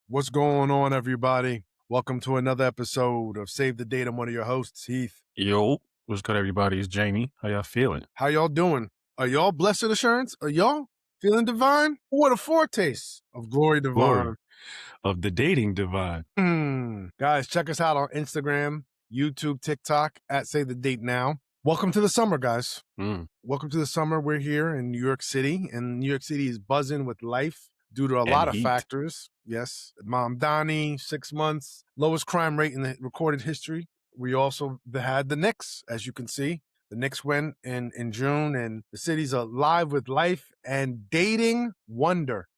What's going on, everybody? Welcome to another episode of Save the Date. I'm one of your hosts, Heath. Yo, what's good, everybody? It's Jamie. How y'all feeling? How y'all doing? Are y'all blessed assurance? Are y'all feeling divine? What a foretaste of glory Glory divine. of the dating divine. Guys, check us out on Instagram, YouTube, TikTok at Save the Date Now. Welcome to the summer, guys. Welcome to the summer. We're here in New York City, and New York City is buzzing with life due to a lot of Heath. factors. Yes, Mom Donnie, 6 months, lowest crime rate in the recorded history. We also had the Knicks, as you can see. The Knicks went in June, and the city's alive with life and dating wonder.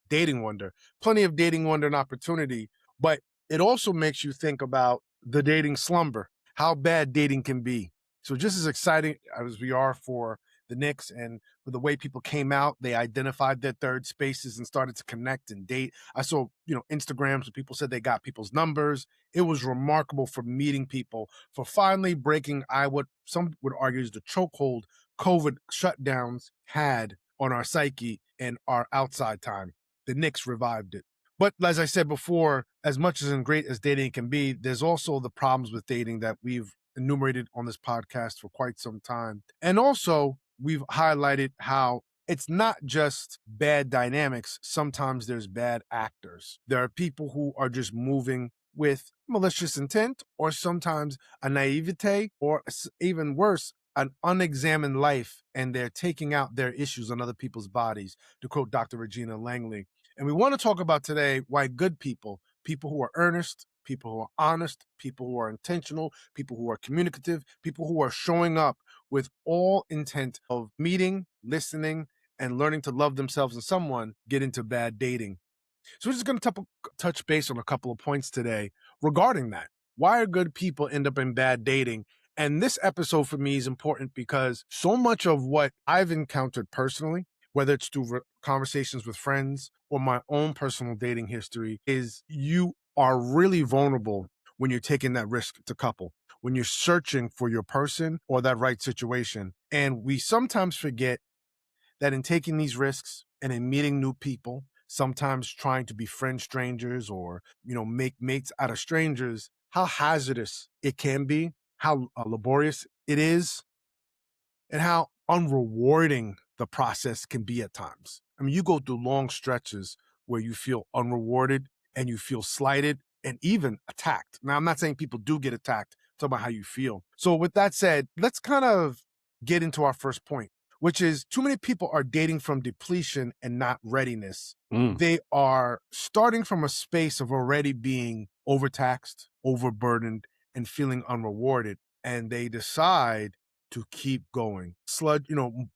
Dating wonder. Plenty of dating wonder and opportunity, but it also makes you think about the dating slumber, how bad dating can be. So just as exciting as we are for the Knicks and for the way people came out, they identified their third spaces and started to connect and date. I saw, Instagrams where people said they got people's numbers. It was remarkable for meeting people, for finally breaking what some would argue is the chokehold COVID shutdowns had on our psyche and our outside time. The Knicks revived it. But as I said before, as much as and great as dating can be, there's also the problems with dating that we've enumerated on this podcast for quite some time. And also, we've highlighted how it's not just bad dynamics. Sometimes there's bad actors. There are people who are just moving with malicious intent, or sometimes a naivete, or even worse, an unexamined life, and they're taking out their issues on other people's bodies, to quote Dr. Regina Langley. And we want to talk about today why good people, people who are earnest, people who are honest, people who are intentional, people who are communicative, people who are showing up with all intent of meeting, listening, and learning to love themselves and someone, get into bad dating. So we're just going to touch base on a couple of points today regarding that. Why are good people end up in bad dating? And this episode for me is important because so much of what I've encountered personally, whether it's through conversations with friends or my own personal dating history, is you are really vulnerable when you're taking that risk to couple, when you're searching for your person or that right situation. And we sometimes forget that in taking these risks and in meeting new people, sometimes trying to befriend strangers or, make mates out of strangers, how hazardous it can be, how laborious it is, and how unrewarding the process can be at times. I mean, you go through long stretches where you feel unrewarded and you feel slighted and even attacked. Now, I'm not saying people do get attacked. I'm talking about how you feel. So with that said, let's kind of get into our first point, which is too many people are dating from depletion and not readiness. They are starting from a space of already being overtaxed, overburdened, and feeling unrewarded. And they decide to keep going,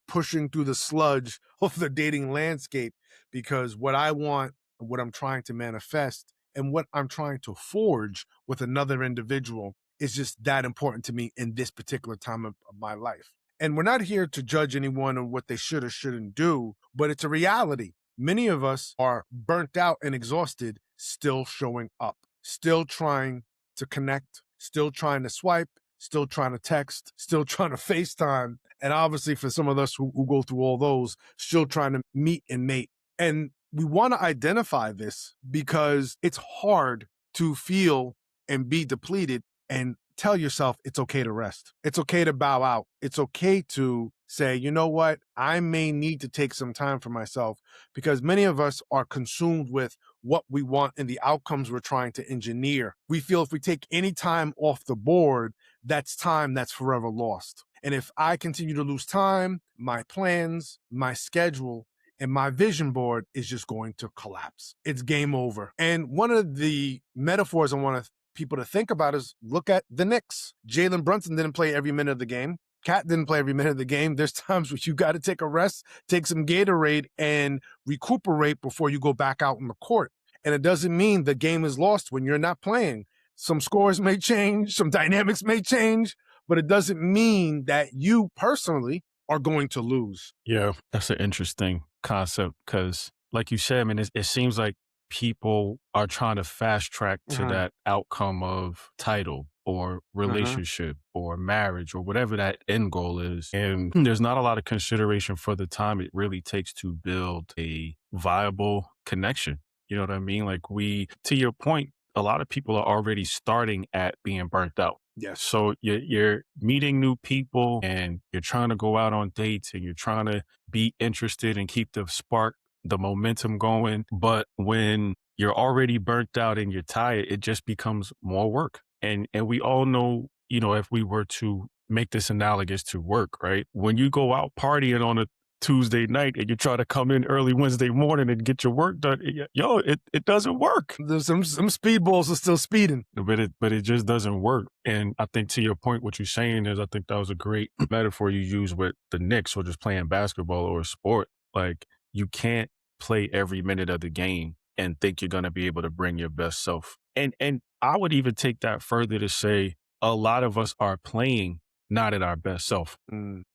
pushing through the sludge of the dating landscape, because what I want, what I'm trying to manifest, and what I'm trying to forge with another individual is just that important to me in this particular time of my life. And we're not here to judge anyone on what they should or shouldn't do, but it's a reality. Many of us are burnt out and exhausted, still showing up, still trying to connect, still trying to swipe, still trying to text, still trying to FaceTime. And obviously for some of us who go through all those, still trying to meet and mate. And we want to identify this because it's hard to feel and be depleted and tell yourself it's okay to rest. It's okay to bow out. It's okay to say, you know what? I may need to take some time for myself, because many of us are consumed with what we want and the outcomes we're trying to engineer. We feel if we take any time off the board, that's time that's forever lost. And if I continue to lose time, my plans, my schedule, and my vision board is just going to collapse. It's game over. And one of the metaphors I want people to think about is look at the Knicks. Jalen Brunson didn't play every minute of the game. Cat didn't play every minute of the game. There's times where you got to take a rest, take some Gatorade, and recuperate before you go back out on the court. And it doesn't mean the game is lost when you're not playing. Some scores may change, some dynamics may change, but it doesn't mean that you personally are going to lose. Yeah, that's an interesting concept because, like you said, I mean, it seems like people are trying to fast track to that outcome of title or relationship or marriage or whatever that end goal is. And there's not a lot of consideration for the time it really takes to build a viable connection. You know what I mean? Like to your point, a lot of people are already starting at being burnt out. Yes. So you're meeting new people and you're trying to go out on dates and you're trying to be interested and keep the spark, the momentum going. But when you're already burnt out and you're tired, it just becomes more work. And we all know, if we were to make this analogous to work, right? When you go out partying on a Tuesday night and you try to come in early Wednesday morning and get your work done, it doesn't work. There's some speedballs are still speeding. But it just doesn't work. And I think to your point, what you're saying is, I think that was a great metaphor you used with the Knicks or just playing basketball or a sport. Like, you can't play every minute of the game and think you're going to be able to bring your best self. And I would even take that further to say a lot of us are playing not at our best self.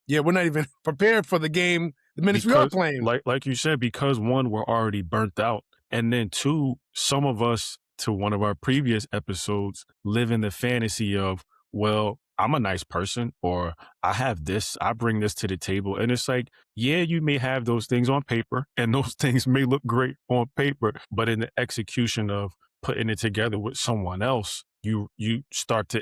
Yeah, we're not even prepared for the game the minutes we are playing. Like you said, because one, we're already burnt out. And then two, some of us, to one of our previous episodes, live in the fantasy of, well, I'm a nice person, or I have this, I bring this to the table. And it's like, yeah, you may have those things on paper and those things may look great on paper, but in the execution of putting it together with someone else, you start to,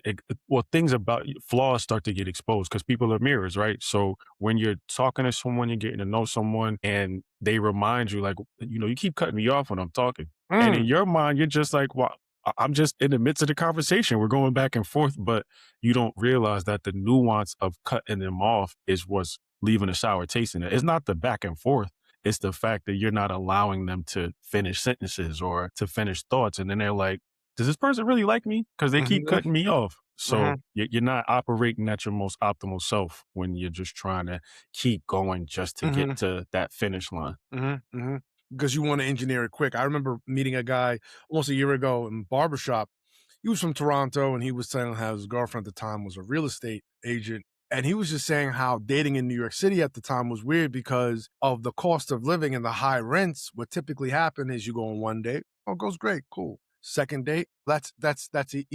things about flaws start to get exposed because people are mirrors, right? So when you're talking to someone, you're getting to know someone and they remind you like, you keep cutting me off when I'm talking. And in your mind, you're just like, well, I'm just in the midst of the conversation. We're going back and forth, but you don't realize that the nuance of cutting them off is what's leaving a sour taste in it. It's not the back and forth. It's the fact that you're not allowing them to finish sentences or to finish thoughts. And then they're like, does this person really like me? Because they keep cutting me off. So you're not operating at your most optimal self when you're just trying to keep going just to get to that finish line. Because you want to engineer it quick. I remember meeting a guy almost a year ago in barbershop. He was from Toronto and he was saying how his girlfriend at the time was a real estate agent. And he was just saying how dating in New York City at the time was weird because of the cost of living and the high rents. What typically happen is you go on one date. Oh, it goes great. Cool. Second date, that's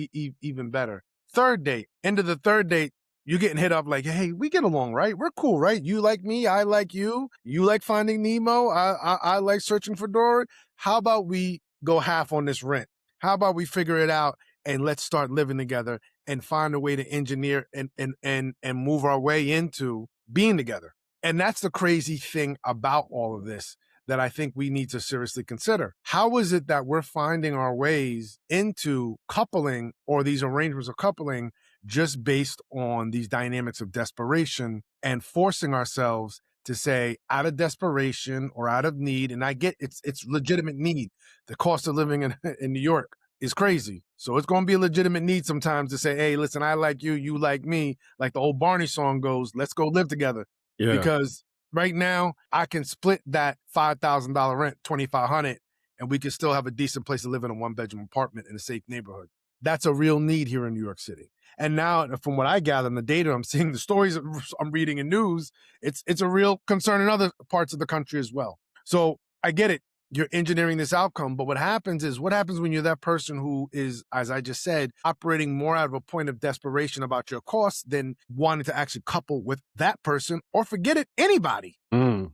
even better. Third date, end of the third date, you're getting hit up like, hey, we get along, right? We're cool, right? You like me, I like you. You like Finding Nemo, I like Searching for Dory. How about we go half on this rent? How about we figure it out and let's start living together and find a way to engineer and move our way into being together? And that's the crazy thing about all of this that I think we need to seriously consider. How is it that we're finding our ways into coupling or these arrangements of coupling just based on these dynamics of desperation and forcing ourselves to say out of desperation or out of need, and I get it's legitimate need. The cost of living in New York is crazy. So it's going to be a legitimate need sometimes to say, hey, listen, I like you, you like me. Like the old Barney song goes, let's go live together. Yeah. Because right now, I can split that $5,000 rent, $2,500, and we can still have a decent place to live in a one-bedroom apartment in a safe neighborhood. That's a real need here in New York City. And now, from what I gather in the data, I'm seeing the stories I'm reading in news, it's a real concern in other parts of the country as well. So I get it. You're engineering this outcome, but what happens when you're that person who is, as I just said, operating more out of a point of desperation about your costs than wanting to actually couple with that person or forget it, anybody. And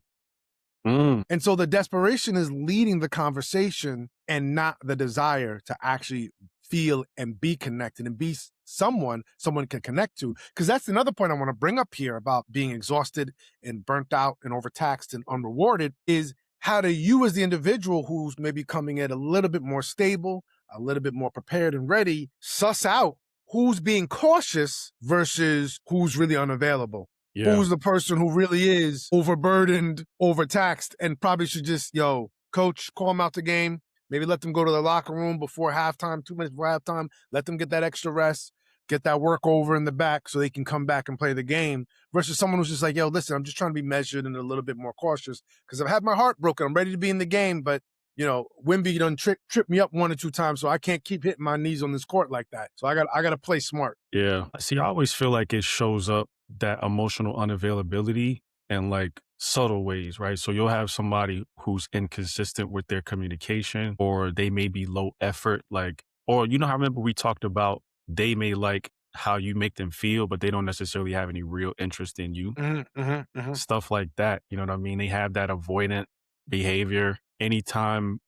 so the desperation is leading the conversation and not the desire to actually feel and be connected and be someone can connect to. Because that's another point I want to bring up here about being exhausted and burnt out and overtaxed and unrewarded is how do you as the individual who's maybe coming in a little bit more stable, a little bit more prepared and ready, suss out who's being cautious versus who's really unavailable. Yeah. Who's the person who really is overburdened, overtaxed, and probably should just, coach, call them out the game. Maybe let them go to the locker room before halftime, 2 minutes before halftime. Let them get that extra rest, get that work over in the back so they can come back and play the game versus someone who's just like, listen, I'm just trying to be measured and a little bit more cautious because I've had my heart broken. I'm ready to be in the game, but Wimby done tripped me up 1 or 2 times, so I can't keep hitting my knees on this court like that. So I got to play smart. Yeah. See, I always feel like it shows up that emotional unavailability in like subtle ways, right? So you'll have somebody who's inconsistent with their communication, or they may be low effort, or I remember we talked about they may like how you make them feel, but they don't necessarily have any real interest in you. Stuff like that. You know what I mean? They have that avoidant behavior. anytime,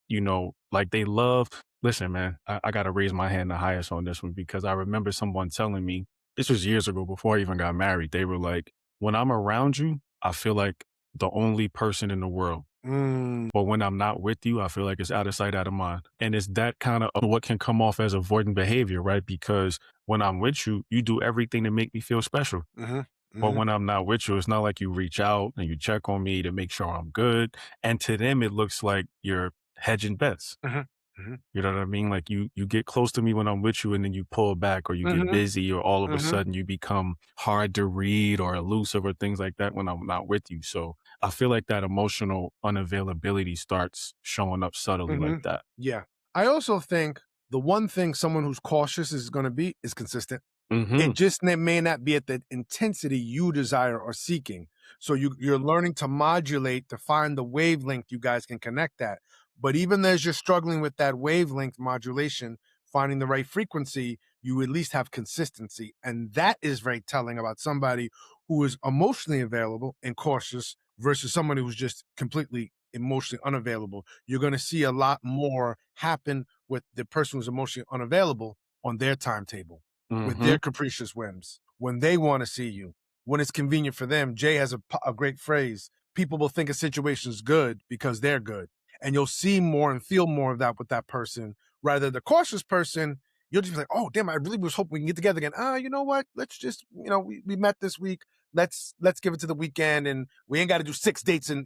like they love, listen, man, I got to raise my hand the highest on this one because I remember someone telling me, this was years ago before I even got married. They were like, when I'm around you, I feel like the only person in the world. Mm, But when I'm not with you, I feel like it's out of sight, out of mind. And it's that kind of what can come off as avoidant behavior, right? Because when I'm with you, you do everything to make me feel special. mhm, But mhm, when I'm not with you, it's not like you reach out and you check on me to make sure I'm good. And to them, it looks like you're hedging bets. mhm, mhm, You know what I mean? Like you get close to me when I'm with you and then you pull back or you get mhm, busy or all of a mhm, sudden you become hard to read or elusive or things like that when I'm not with you. So I feel like that emotional unavailability starts showing up subtly like mhm. that. Yeah. I also think the one thing someone who's cautious is going to be is consistent. It Hmm. just may not be at the intensity you desire or seeking. So you're learning to modulate to find the wavelength you guys can connect at. But even as you're struggling with that wavelength modulation, finding the right frequency, you at least have consistency. And that is very telling about somebody who is emotionally available and cautious versus someone who's just completely emotionally unavailable. You're going to see a lot more happen with the person who's emotionally unavailable on their timetable with Hmm. their capricious whims when they want to see you, when it's convenient for them. Jay has a great phrase. People will think a situation's good because they're good. And you'll see more and feel more of that with that person. Rather, the cautious person, you'll just be like, oh, damn, I really was hoping we can get together again. You know what? Let's just, we met this week. Let's give it to the weekend and we ain't got to do 6 dates in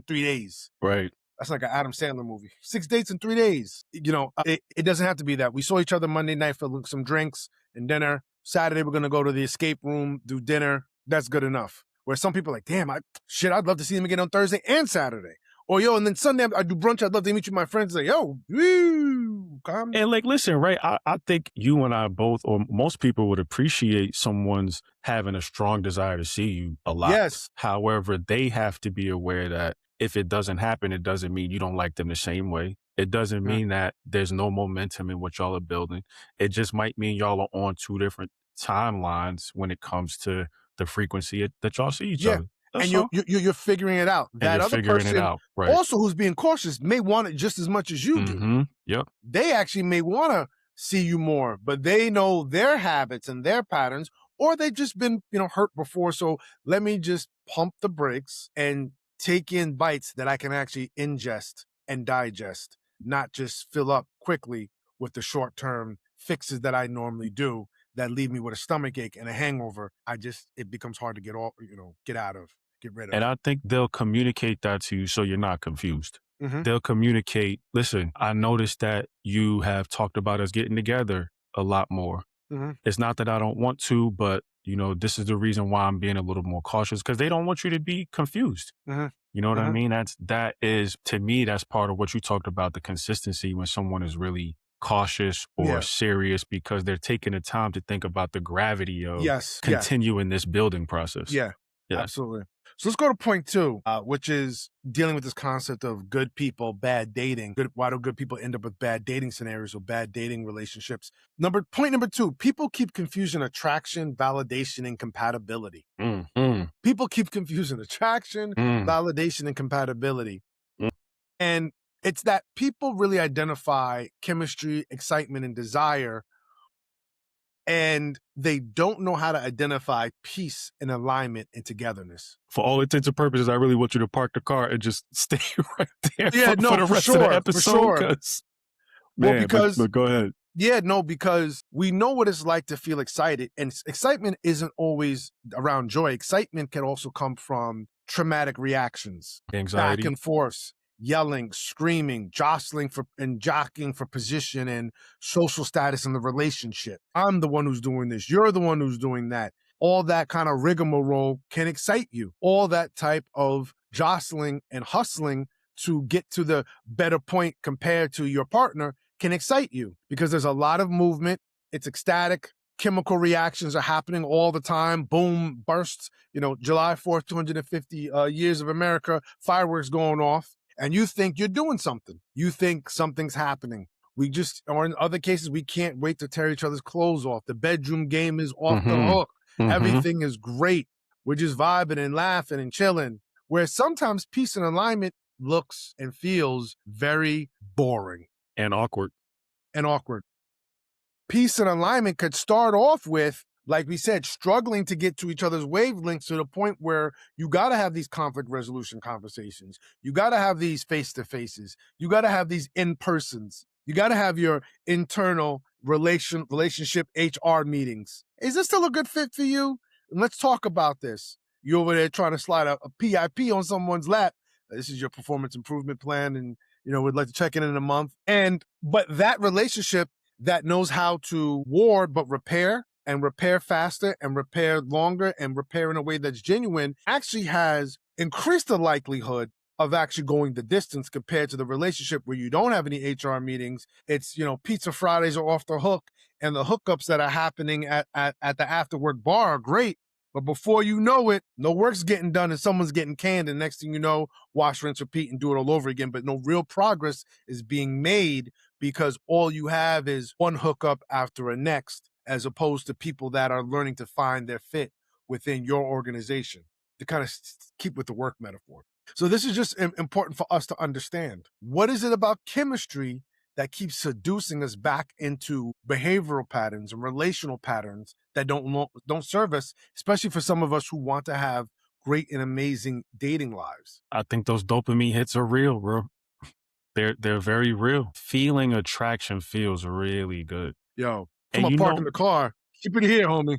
3 days. Right. That's like an Adam Sandler movie. 6 dates in 3 days. It doesn't have to be that. We saw each other Monday night for some drinks and dinner. Saturday, we're going to go to the escape room, do dinner. That's good enough. Where some people are like, damn, I'd love to see them again on Thursday and Saturday. Or, and then Sunday, I do brunch. I'd love to meet you, my friends. Like, yo, woo, calm. And like, listen, right? I think you and I both, or most people would appreciate someone's having a strong desire to see you a lot. Yes. However, they have to be aware that if it doesn't happen, it doesn't mean you don't like them the same way. It doesn't Yeah. mean that there's no momentum in what y'all are building. It just might mean y'all are on two different timelines when it comes to the frequency that y'all see each Yeah. other. And That's you're, all. you're, you're figuring it out. And That you're other figuring it person out. Right. also who's being cautious may want it just as much as you do. Mm-hmm. Yep. They actually may want to see you more, but they know their habits and their patterns, or they've just been, hurt before. So let me just pump the brakes and take in bites that I can actually ingest and digest, not just fill up quickly with the short-term fixes that I normally do that leave me with a stomach ache and a hangover. It becomes hard to get out of, get rid of. And I think they'll communicate that to you so you're not confused. Mm-hmm. They'll communicate, listen, I noticed that you have talked about us getting together a lot more. Mm-hmm. It's not that I don't want to, but this is the reason why I'm being a little more cautious because they don't want you to be confused. Mm-hmm. You know what I Mm-hmm. mean? That is, to me, that's part of what you talked about, the consistency when someone is really cautious or Yeah. serious because they're taking the time to think about the gravity of Yes. Yeah. continuing this building process. Yeah, Yeah. absolutely. So let's go to point two, which is dealing with this concept of good people, bad dating. Why do good people end up with bad dating scenarios or bad dating relationships? Point number two, people keep confusing attraction, validation, and compatibility. People keep confusing attraction, validation, and compatibility. Mm. And it's that people really identify chemistry, excitement, and desire, and they don't know how to identify peace and alignment and togetherness. For all intents and purposes, I really want you to park the car and just stay right there Yeah, for the rest of the episode. Well, But go ahead. because we know what it's like to feel excited, and excitement isn't always around joy. Excitement can also come from traumatic reactions, Anxiety. back and forth, yelling, screaming, jostling and jockeying for position and social status in the relationship. I'm the one who's doing this. You're the one who's doing that. All that kind of rigmarole can excite you. All that type of jostling and hustling to get to the better point compared to your partner can excite you because there's a lot of movement. It's ecstatic. Chemical reactions are happening all the time. Boom, bursts. July 4th, 250 years of America, fireworks going off. And you think you're doing something. You think something's happening. Or in other cases, we can't wait to tear each other's clothes off. The bedroom game is off the hook. Everything is great. We're just vibing and laughing and chilling. Where sometimes peace and alignment looks and feels very boring And awkward. and awkward. Peace and alignment could start off with, like we said, struggling to get to each other's wavelengths to the point where you got to have these conflict resolution conversations. You got to have these face to faces. You got to have these in persons. You got to have your internal relationship HR meetings. Is this still a good fit for you? And let's talk about this. You over there trying to slide a PIP on someone's lap. This is your performance improvement plan, and we'd like to check in a month. But that relationship that knows how to ward but repair, and repair faster and repair longer and repair in a way that's genuine, actually has increased the likelihood of actually going the distance compared to the relationship where you don't have any HR meetings. It's, pizza Fridays are off the hook, and the hookups that are happening at the after work bar are great. But before you know it, no work's getting done and someone's getting canned. And next thing you know, wash, rinse, repeat, and do it all over again. But no real progress is being made because all you have is one hookup after a next, as opposed to people that are learning to find their fit within your organization, to kind of keep with the work metaphor. So this is just important for us to understand. What is it about chemistry that keeps seducing us back into behavioral patterns and relational patterns that don't serve us, especially for some of us who want to have great and amazing dating lives? I think those dopamine hits are real, bro. They're very real. Feeling attraction feels really good. Yo, And I'm parking the car. Keep it here, homie.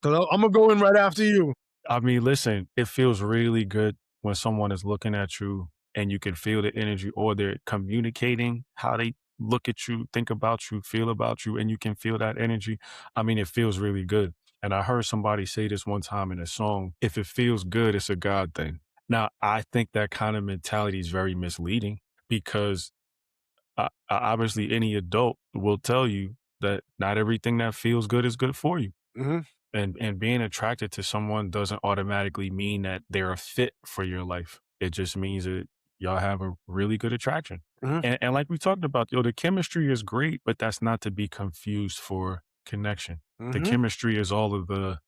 Cause I'm gonna go in right after you. I mean, listen, it feels really good when someone is looking at you and you can feel the energy, or they're communicating how they look at you, think about you, feel about you, and you can feel that energy. I mean, it feels really good. And I heard somebody say this one time in a song: if it feels good, it's a God thing. Now, I think that kind of mentality is very misleading, because obviously any adult will tell you that not everything that feels good is good for you. Mm-hmm. And being attracted to someone doesn't automatically mean that they're a fit for your life. It just means that y'all have a really good attraction. Mm-hmm. And like we talked about, the chemistry is great, but that's not to be confused for connection. The Mm-hmm. chemistry is all of the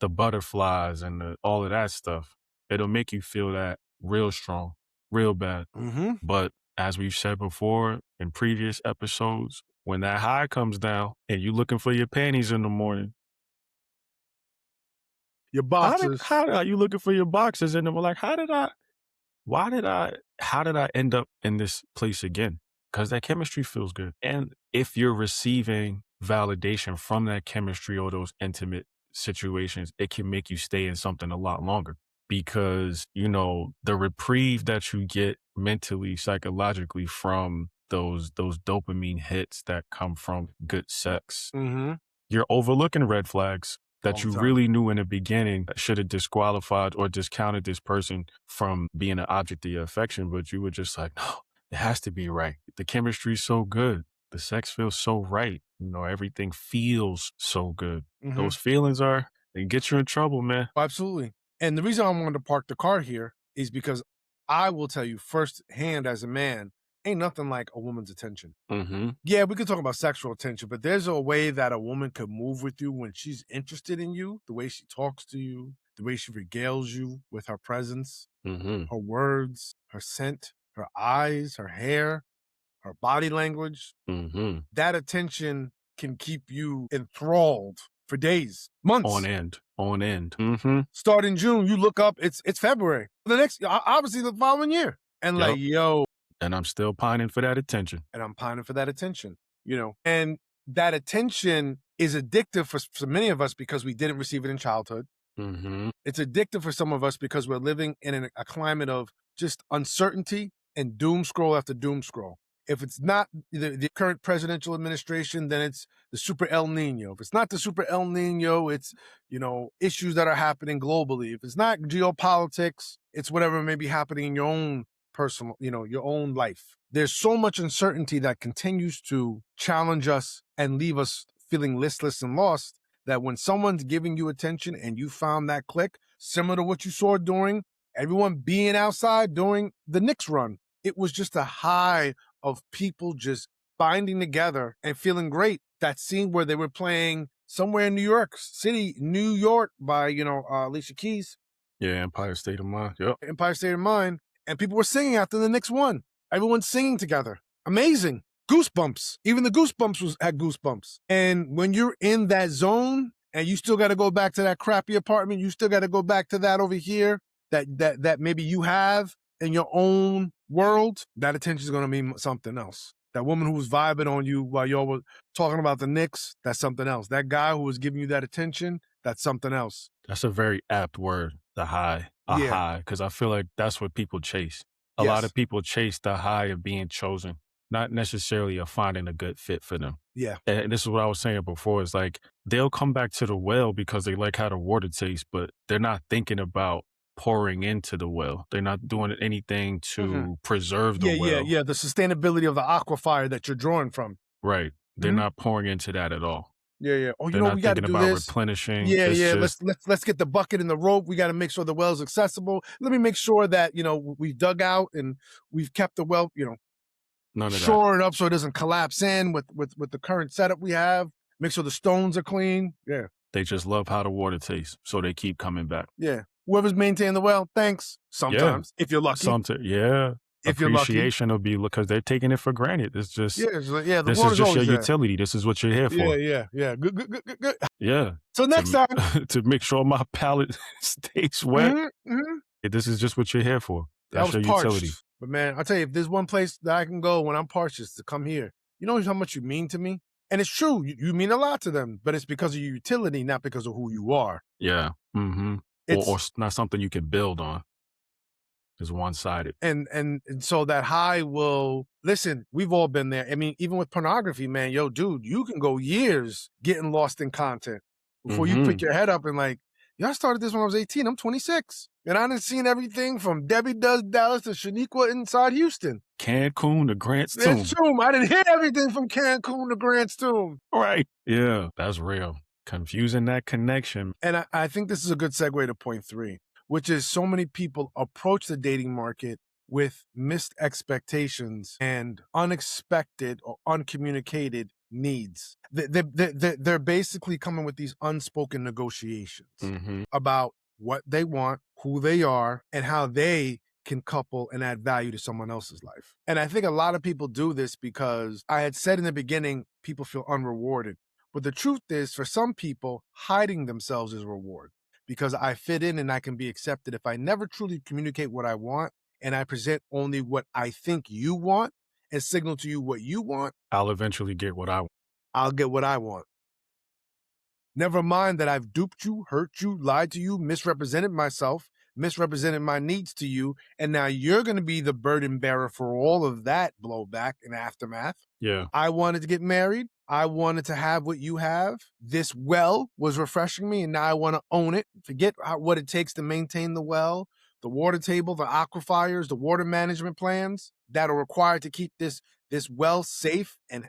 butterflies and all of that stuff. It'll make you feel that real strong, real bad. Mm-hmm. But as we've said before in previous episodes, when that high comes down and you looking for your panties in the morning, Your boxes. how are you looking for your boxes? And then we're like, how did I end up in this place again? Because that chemistry feels good. And if you're receiving validation from that chemistry or those intimate situations, it can make you stay in something a lot longer, because, the reprieve that you get mentally, psychologically from those dopamine hits that come from good sex, Mm-hmm. you're overlooking red flags that All you the time. really knew in the beginning that should have disqualified or discounted this person from being an object of your affection. But you were just like, no, it has to be right. The chemistry's so good. The sex feels so right. Everything feels so good. Mm-hmm. Those feelings they get you in trouble, man. Absolutely. And the reason I wanted to park the car here is because I will tell you firsthand, as a man, ain't nothing like a woman's attention. Mm-hmm. Yeah, we can talk about sexual attention, but there's a way that a woman could move with you when she's interested in you, the way she talks to you, the way she regales you with her presence, Mm-hmm. her words, her scent, her eyes, her hair, her body language. Mm-hmm. That attention can keep you enthralled for days, months. On end. Mm-hmm. Start in June, you look up, it's February. The next, obviously the following year. And Yep. like, yo. And I'm still pining for that attention. And I'm pining for that attention, And that attention is addictive for many of us because we didn't receive it in childhood. Mm-hmm. It's addictive for some of us because we're living in a climate of just uncertainty and doom scroll after doom scroll. If it's not the current presidential administration, then it's the super El Nino. If it's not the super El Nino, it's, issues that are happening globally. If it's not geopolitics, it's whatever may be happening in your own personal, your own life. There's so much uncertainty that continues to challenge us and leave us feeling listless and lost, that when someone's giving you attention and you found that click, similar to what you saw during everyone being outside during the Knicks run, it was just a high of people just binding together and feeling great. That scene where they were playing somewhere in New York City, New York, by, Alicia Keys. Yeah, Empire State of Mind. Yep. Empire State of Mind. And people were singing after the Knicks won. Everyone's singing together. Amazing. Goosebumps. Even the Goosebumps had goosebumps. And when you're in that zone and you still got to go back to that crappy apartment, you still got to go back to that over here that maybe you have in your own world, that attention is going to mean something else. That woman who was vibing on you while y'all were talking about the Knicks, that's something else. That guy who was giving you that attention, that's something else. That's a very apt word, the high, high, because I feel like that's what people chase. A lot of people chase the high of being chosen, not necessarily of finding a good fit for them. Yeah. And this is what I was saying before, is like they'll come back to the well because they like how the water tastes, but they're not thinking about pouring into the well. They're not doing anything to preserve the well. Yeah. The sustainability of the aquifer that you're drawing from. Right. They're not pouring into that at all. Yeah. Oh, They're not we got to thinking do about this. replenishing. Yeah. Let's get the bucket and the rope. We got to make sure the well's accessible. Let me make sure that, we've dug out and we've kept the well, None of shore it up so it doesn't collapse in with the current setup we have. Make sure the stones are clean. Yeah. They just love how the water tastes, so they keep coming back. Yeah. Whoever's maintaining the well, thanks. Sometimes, if you're lucky. If appreciation will be because they're taking it for granted. It's just the this is just your utility. This is what you're here for. Yeah. Good. Yeah. So next time, to make sure my palate stays wet. This is just what you're here for. That's your utility. But man, I'll tell you, if there's one place that I can go when I'm parched, is to come here. You know how much you mean to me? And it's true. You mean a lot to them, but it's because of your utility, not because of who you are. Yeah. Or not something you can build on. It's one-sided. And so that high will, listen, we've all been there. I mean, even with pornography, man, yo, dude, you can go years getting lost in content before you pick your head up and like, I started this when I was 18. I'm 26. And I done seen everything from Debbie Does Dallas to Shaniqua inside Houston. Cancun to Grant's Tomb. That's true. I didn't hear everything from Cancun to Grant's Tomb. Right. Yeah, that's real. Confusing that connection. And I think this is a good segue to point 3, which is so many people approach the dating market with missed expectations and unexpected or uncommunicated needs. They're basically coming with these unspoken negotiations about what they want, who they are, and how they can couple and add value to someone else's life. And I think a lot of people do this because I had said in the beginning, people feel unrewarded. But the truth is, for some people, hiding themselves is reward because I fit in and I can be accepted. If I never truly communicate what I want and I present only what I think you want and signal to you what you want, I'll eventually get what I want. I'll get what I want. Never mind that I've duped you, hurt you, lied to you, misrepresented myself, misrepresented my needs to you, and now you're going to be the burden bearer for all of that blowback and aftermath. Yeah. I wanted to get married. I wanted to have what you have. This well was refreshing me, and now I want to own it. Forget what it takes to maintain the well, the water table, the aquifers, the water management plans that are required to keep this well safe and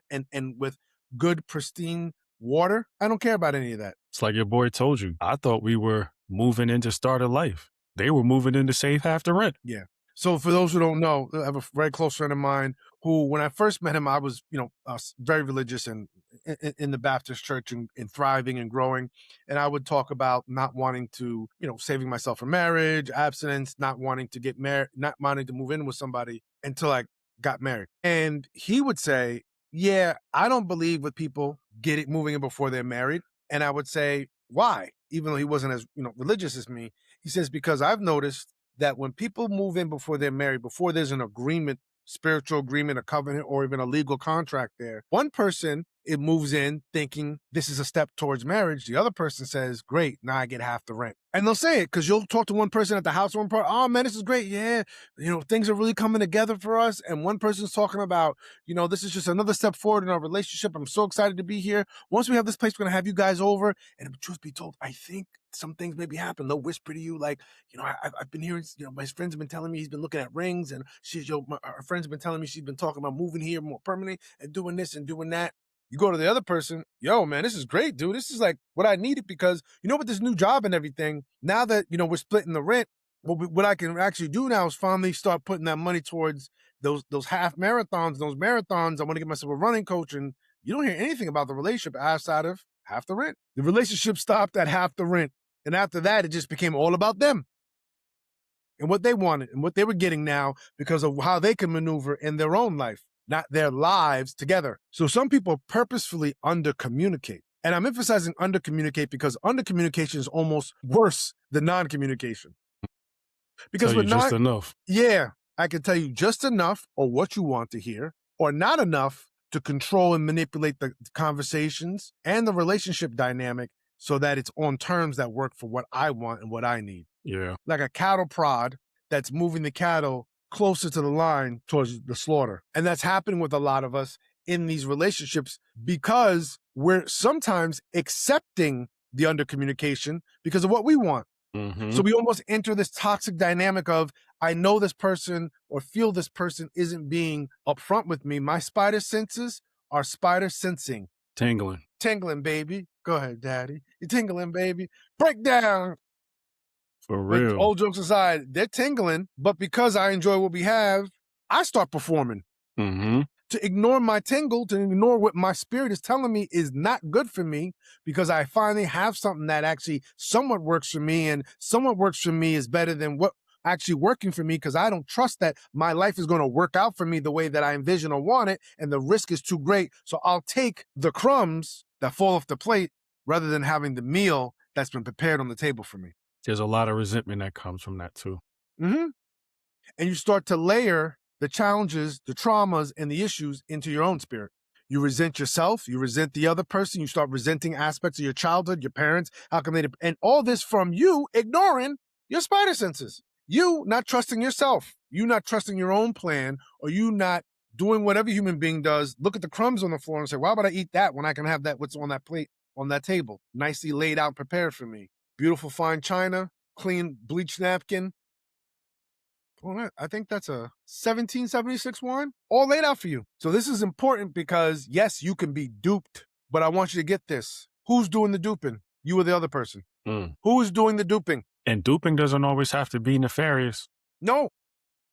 with good, pristine water. I don't care about any of that. It's like your boy told you. I thought we were moving into start a life. They were moving in to save half the rent. Yeah. So for those who don't know, I have a very close friend of mine who, when I first met him, I was, very religious and in the Baptist church and thriving and growing. And I would talk about not wanting to, saving myself from marriage, abstinence, not wanting to get married, not wanting to move in with somebody until I got married. And he would say, yeah, I don't believe with people moving in before they're married. And I would say, why? Even though he wasn't as, religious as me, he says, because I've noticed that when people move in before they're married, before there's an agreement, spiritual agreement, a covenant, or even a legal contract there, one person, it moves in thinking this is a step towards marriage. The other person says, great, now I get half the rent. And they'll say it because you'll talk to one person at the house, one part, oh man, this is great. Yeah, things are really coming together for us. And one person's talking about, this is just another step forward in our relationship. I'm so excited to be here. Once we have this place, we're going to have you guys over. And truth be told, I think some things maybe happen. They'll whisper to you like, I've been hearing, my friends have been telling me he's been looking at rings, and our friends have been telling me she's been talking about moving here more permanently and doing this and doing that. You go to the other person, yo, man, this is great, dude. This is like what I needed because, with this new job and everything, now that, we're splitting the rent, what I can actually do now is finally start putting that money towards those half marathons, those marathons. I want to get myself a running coach. And you don't hear anything about the relationship outside of half the rent. The relationship stopped at half the rent. And after that, it just became all about them. and what they wanted and what they were getting now because of how they can maneuver in their own life, not their lives together. So some people purposefully under communicate. And I'm emphasizing under communicate because under communication is almost worse than non communication. Because Tell you with just non, enough. yeah, I can tell you just enough or what you want to hear, or not enough to control and manipulate the conversations and the relationship dynamic so that it's on terms that work for what I want and what I need. Yeah. Like a cattle prod that's moving the cattle closer to the line towards the slaughter. And that's happening with a lot of us in these relationships because we're sometimes accepting the under communication because of what we want. Mm-hmm. So we almost enter this toxic dynamic of, I know this person or feel this person isn't being upfront with me. My spider senses are spider sensing. Tingling. Tingling, baby. Go ahead, daddy. You're tingling, baby. Break down. For But real. all jokes aside, they're tingling. But because I enjoy what we have, I start performing. Mm-hmm. To ignore my tingle, to ignore what my spirit is telling me is not good for me because I finally have something that actually somewhat works for me, and somewhat works for me is better than what actually working for me because I don't trust that my life is going to work out for me the way that I envision or want it, and the risk is too great. So I'll take the crumbs that fall off the plate rather than having the meal that's been prepared on the table for me. There's a lot of resentment that comes from that too. Mm-hmm. And you start to layer the challenges, the traumas, and the issues into your own spirit. You resent yourself, you resent the other person, you start resenting aspects of your childhood, your parents, how come they, and all this from you ignoring your spider senses. You not trusting yourself, you not trusting your own plan, or you not doing what every human being does, look at the crumbs on the floor and say, why would I eat that when I can have that, what's on that plate, on that table, nicely laid out, prepared for me. Beautiful fine china, clean bleach napkin, well, I think that's a 1776 wine, all laid out for you. So this is important because, yes, you can be duped, but I want you to get this. Who's doing the duping? You or the other person? Mm. Who is doing the duping? And duping doesn't always have to be nefarious. No.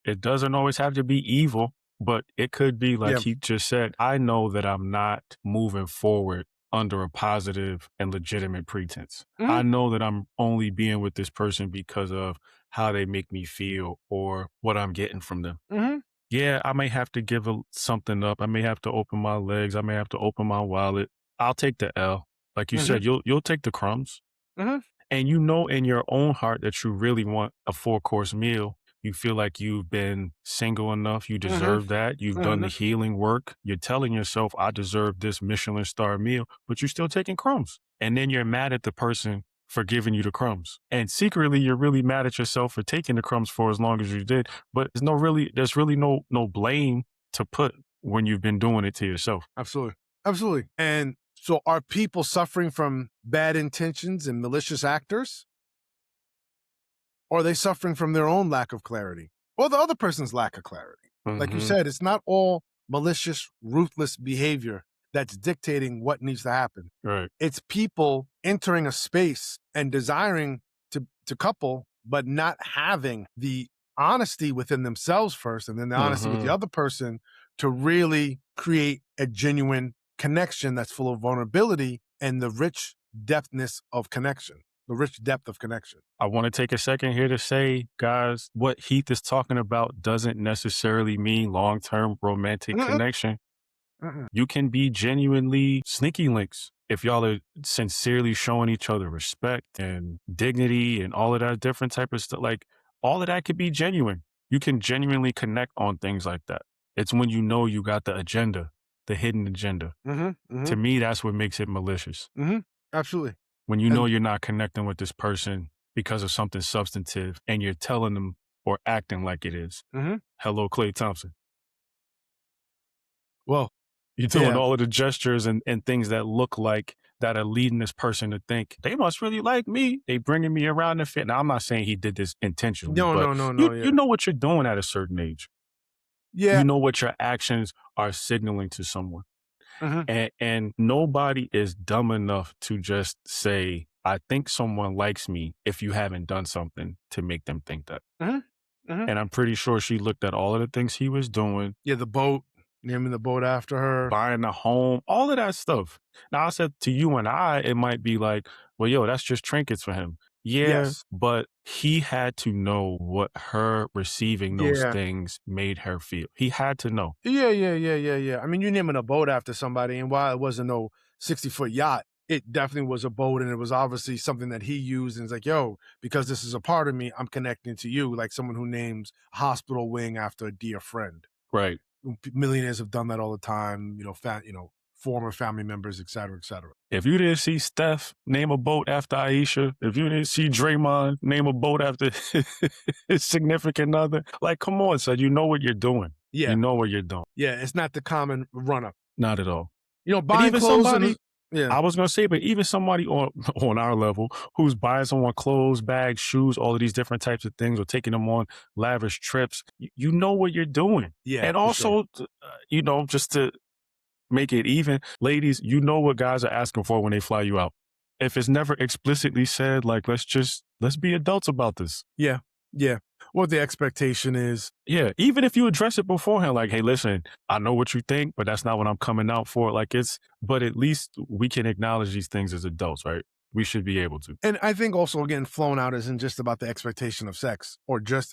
It doesn't always have to be evil, but it could be, like Heath just said, I know that I'm not moving forward under a positive and legitimate pretense. Mm-hmm. I know that I'm only being with this person because of how they make me feel or what I'm getting from them. Mm-hmm. Yeah, I may have to give something up. I may have to open my legs. I may have to open my wallet. I'll take the L. Like you said, you'll take the crumbs. Mm-hmm. And you know in your own heart that you really want a 4-course meal. You feel like you've been single enough. You deserve that. You've done the healing work. You're telling yourself, I deserve this Michelin star meal, but you're still taking crumbs. And then you're mad at the person for giving you the crumbs. And secretly, you're really mad at yourself for taking the crumbs for as long as you did. But there's really no blame to put when you've been doing it to yourself. Absolutely. Absolutely. And so are people suffering from bad intentions and malicious actors? Or are they suffering from their own lack of clarity or the other person's lack of clarity? Like you said, it's not all malicious, ruthless behavior that's dictating what needs to happen. Right. It's people entering a space and desiring to couple, but not having the honesty within themselves first, and then the honesty with the other person to really create a genuine connection that's full of vulnerability and the rich depthness of connection. The rich depth of connection. I want to take a second here to say, guys, what Heath is talking about doesn't necessarily mean long-term romantic connection. You can be genuinely sneaky links if y'all are sincerely showing each other respect and dignity and all of that different type of stuff. Like, all of that could be genuine. You can genuinely connect on things like that. It's when you know you got the agenda, the hidden agenda. To me, that's what makes it malicious. Absolutely. When you know you're not connecting with this person because of something substantive and you're telling them or acting like it is. Hello, Klay Thompson. Well, you're doing all of the gestures and things that look like that are leading this person to think they must really like me. They bringing me around the fit. Now, I'm not saying he did this intentionally. No. You know what you're doing at a certain age. Yeah. You know what your actions are signaling to someone. And nobody is dumb enough to just say, I think someone likes me if you haven't done something to make them think that. And I'm pretty sure she looked at all of the things he was doing. Yeah, the boat, naming the boat after her. Buying a home, all of that stuff. Now, I said to you and I, it might be like, well, yo, that's just trinkets for him. Yeah, Yes. but he had to know what her receiving those Yeah. things made her feel. He had to know. Yeah. I mean, you're naming a boat after somebody, and while it wasn't no 60-foot yacht, it definitely was a boat, and it was obviously something that he used, and it's like, "Yo, because this is a part of me, I'm connecting to you," like someone who names a hospital wing after a dear friend. Right. Millionaires have done that all the time, former family members, et cetera. If you didn't see Steph name a boat after Aisha, if you didn't see Draymond name a boat after his significant other, like, come on, son, you know what you're doing. Yeah, You know what you're doing. yeah, it's not the common run-up. Not at all. And Buying even clothes somebody, yeah. I was gonna say, but even somebody on on our level who's buying someone clothes, bags, shoes, all of these different types of things, or taking them on lavish trips, you know what you're doing. Yeah, And for sure. also, just to make it even, ladies, you know what guys are asking for when they fly you out. If it's never explicitly said, like, let's be adults about this. Yeah, yeah. What the expectation is. Yeah, even if you address it beforehand, like, hey, listen, I know what you think, but that's not what I'm coming out for. Like, but at least we can acknowledge these things as adults, right? We should be able to. And I think also, again, flown out isn't just about the expectation of sex,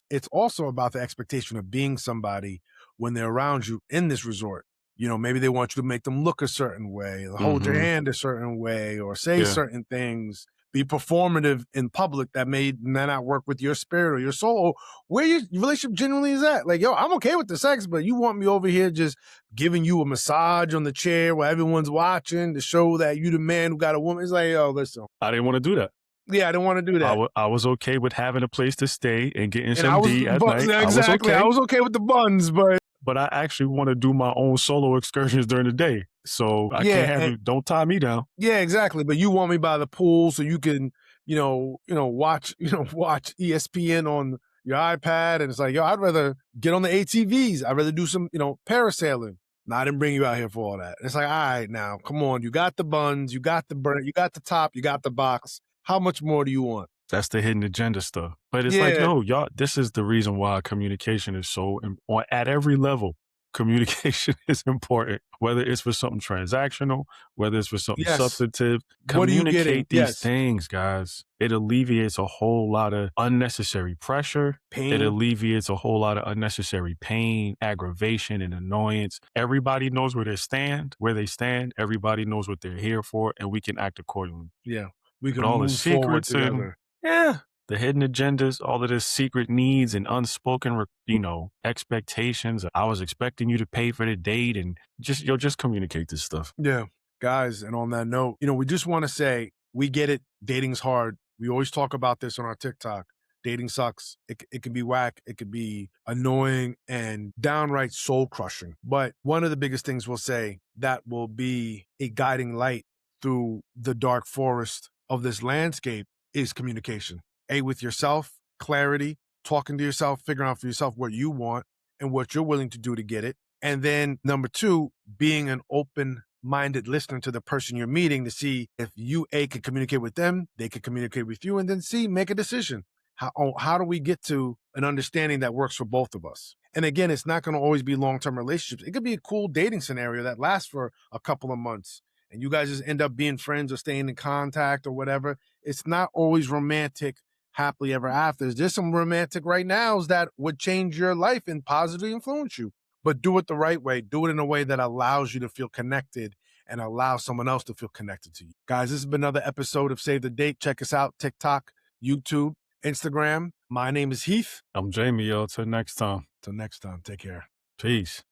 it's also about the expectation of being somebody when they're around you in this resort. Maybe they want you to make them look a certain way, hold your Mm-hmm. hand a certain way, or say Yeah. certain things, be performative in public that may not work with your spirit or your soul, or where your relationship genuinely is at. Like, yo, I'm okay with the sex, but you want me over here just giving you a massage on the chair while everyone's watching to show that you the man who got a woman. It's like, yo, listen. I didn't want to do that. Yeah, I didn't want to do that. I was okay with having a place to stay and getting And some D at night. exactly. I was okay with the buns, But I actually want to do my own solo excursions during the day. So I yeah, can't have you, don't tie me down. yeah, exactly. But you want me by the pool so you can, watch, watch ESPN on your iPad, and it's like, yo, I'd rather get on the ATVs. I'd rather do some, parasailing. No, I didn't bring you out here for all that. It's like, all right, now, come on. You got the buns, you got the burn, you got the top, you got the box. How much more do you want? That's the hidden agenda stuff. But it's like, Yeah. yo, y'all, this is the reason why communication is so important. At every level, communication is important, whether it's for something transactional, whether it's for something Yes. substantive. What are you getting? Communicate these Yes. things, guys. It alleviates a whole lot of unnecessary pressure. Pain. It alleviates a whole lot of unnecessary pain, aggravation, and annoyance. Everybody knows where they stand. Everybody knows what they're here for, and we can act accordingly. Yeah. We can But all the move forward secrets and together. yeah, the hidden agendas, all of this secret needs and unspoken, expectations. I was expecting you to pay for the date, and just communicate this stuff. Yeah. Guys, and on that note, we just want to say, we get it. Dating's hard. We always talk about this on our TikTok. Dating sucks. It can be whack. It could be annoying and downright soul crushing. But one of the biggest things we'll say that will be a guiding light through the dark forest of this landscape is communication. With yourself, clarity, talking to yourself, figuring out for yourself what you want and what you're willing to do to get it. And then number two, being an open-minded listener to the person you're meeting to see if you, can communicate with them, they can communicate with you, and then make a decision. How do we get to an understanding that works for both of us? And again, it's not going to always be long-term relationships. It could be a cool dating scenario that lasts for a couple of months and you guys just end up being friends or staying in contact or whatever. It's not always romantic, happily ever after. There's some romantic right nows that would change your life and positively influence you. But do it the right way. Do it in a way that allows you to feel connected and allow someone else to feel connected to you. Guys, this has been another episode of Save the Date. Check us out, TikTok, YouTube, Instagram. My name is Heath. I'm Jamie, yo. Till next time. Till next time, take care. Peace.